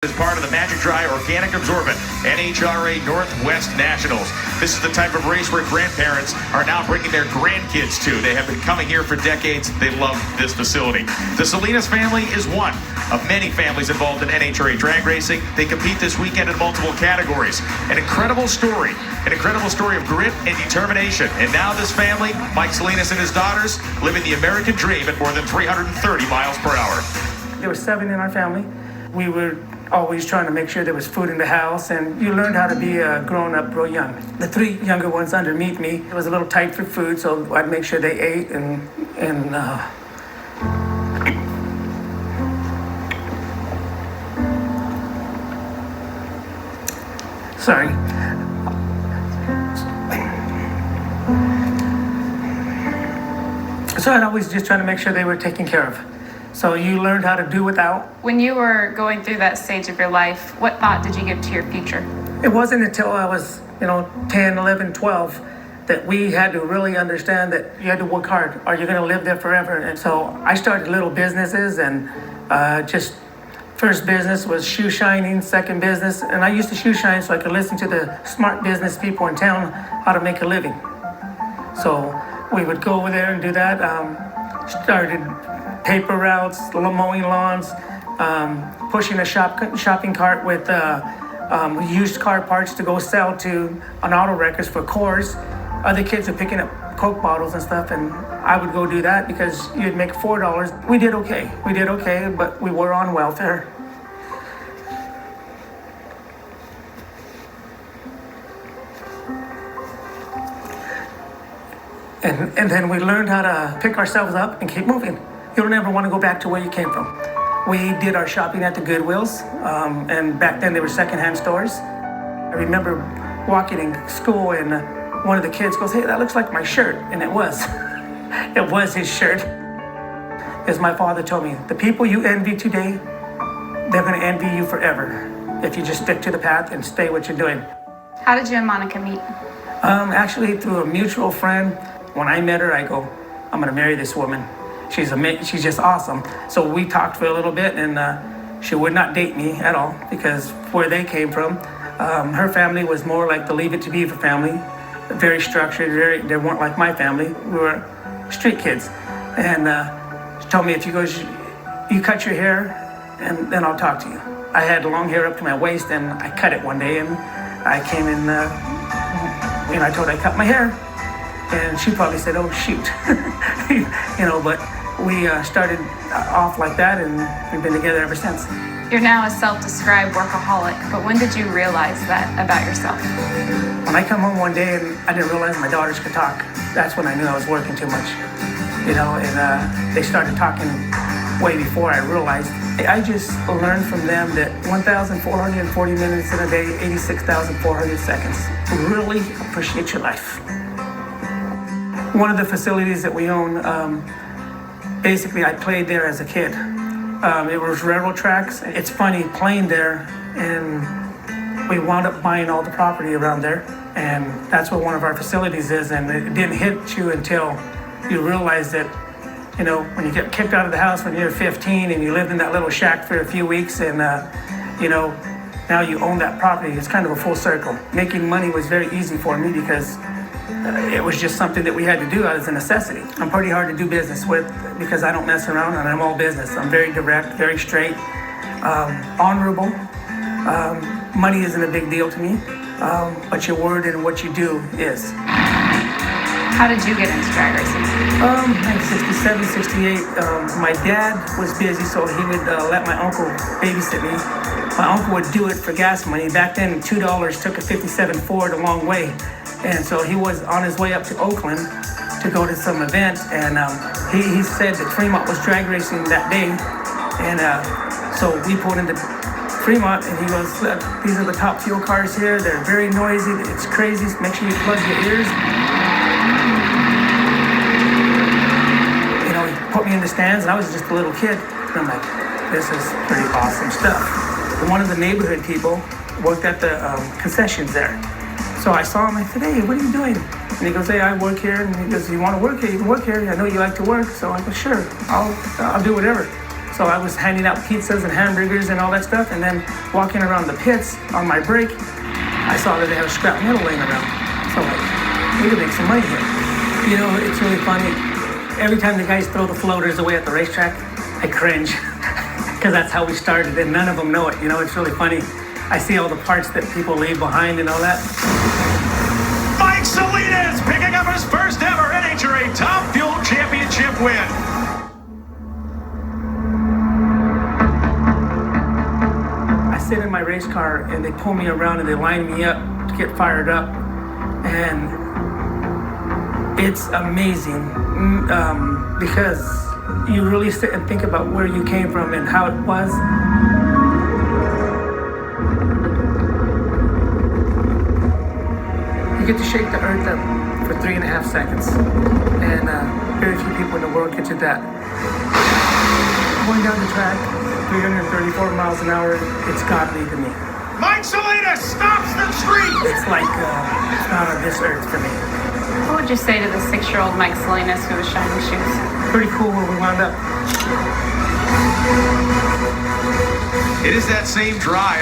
As part of the Magic Dry Organic Absorbent NHRA Northwest Nationals. This is the type of race where grandparents are now bringing their grandkids to. They have been coming here for decades. They love this facility. The Salinas family is one of many families involved in NHRA drag racing. They compete this weekend in multiple categories. An incredible story of grit and determination. And now this family, Mike Salinas and his daughters, living the American dream at more than 330 miles per hour. There were 7 in our family. We were always trying to make sure there was food in the house, and you learned how to be a grown-up real young. The 3 younger ones underneath me, it was a little tight for food, so I'd make sure they ate and sorry. So I'd always just try to make sure they were taken care of. So you learned how to do without. When you were going through that stage of your life, what thought did you give to your future? It wasn't until I was, 10, 11, 12 that we had to really understand that you had to work hard or you're going to live there forever. And so I started little businesses, and just first business was shoe shining, second business. And I used to shoe shine so I could listen to the smart business people in town how to make a living. So we would go over there and do that. Started paper routes, mowing lawns, pushing a shopping cart with used car parts to go sell to on auto wreckers for cores. Other kids were picking up Coke bottles and stuff, and I would go do that because you'd make $4. We did okay, but we were on welfare. And then we learned how to pick ourselves up and keep moving. You don't ever want to go back to where you came from. We did our shopping at the Goodwills, and back then they were secondhand stores. I remember walking in school, and one of the kids goes, "Hey, that looks like my shirt," and it was. It was his shirt. As my father told me, the people you envy today, they're going to envy you forever if you just stick to the path and stay what you're doing. How did you and Monica meet? Actually, through a mutual friend. When I met her, I go, "I'm going to marry this woman. She's just awesome." So we talked for a little bit, and she would not date me at all because where they came from, her family was more like the Leave It to Beaver family, very structured. They weren't like my family. We were street kids, and she told me, "If you cut your hair, and then I'll talk to you." I had long hair up to my waist, and I cut it one day, and I came in. I told her I cut my hair. And she probably said, "Oh, shoot." But we started off like that, and we've been together ever since. You're now a self-described workaholic, but when did you realize that about yourself? When I come home one day and I didn't realize my daughters could talk, that's when I knew I was working too much. And they started talking way before I realized. I just learned from them that 1,440 minutes in a day, 86,400 seconds. Really appreciate your life. One of the facilities that we own, basically I played there as a kid. It was railroad tracks. It's funny, playing there, and we wound up buying all the property around there, and that's where one of our facilities is, and it didn't hit you until you realize that, when you get kicked out of the house when you're 15 and you lived in that little shack for a few weeks, and, now you own that property. It's kind of a full circle. Making money was very easy for me because it was just something that we had to do as a necessity. I'm pretty hard to do business with because I don't mess around, and I'm all business. I'm very direct, very straight, honorable. Money isn't a big deal to me, but your word and what you do is. How did you get into drag racing? In 67, 68, my dad was busy, so he would let my uncle babysit me. My uncle would do it for gas money. Back then, $2 took a 57 Ford a long way. And so he was on his way up to Oakland to go to some event, and he said that Fremont was drag racing that day, and so we pulled into Fremont, and he goes, "Look, these are the top fuel cars here. They're very noisy. It's crazy. Make sure you plug your ears." He put me in the stands, and I was just a little kid, and I'm like, "This is pretty awesome stuff." And one of the neighborhood people worked at the concessions there. So I saw him, I said, "Hey, what are you doing?" And he goes, "Hey, I work here." And he goes, "You want to work here? You can work here. I know you like to work." So I go, "Sure, I'll do whatever." So I was handing out pizzas and hamburgers and all that stuff, and then walking around the pits on my break, I saw that they had a scrap metal laying around. So I'm like, we could make some money here. You know, it's really funny. Every time the guys throw the floaters away at the racetrack, I cringe. Because that's how we started, and none of them know it. You know, it's really funny. I see all the parts that people leave behind and all that. Mike Salinas picking up his first ever NHRA Top Fuel Championship win. I sit in my race car and they pull me around and they line me up to get fired up. And it's amazing because you really sit and think about where you came from and how it was. You get to shake the earth up for 3.5 seconds, and very few people in the world get to that. Going down the track, 334 miles an hour, it's godly to me. Mike Salinas stops the streak. It's like it's not on this earth for me. What would you say to the 6-year-old Mike Salinas who was shining shoes? Pretty cool where we wound up. It is that same drive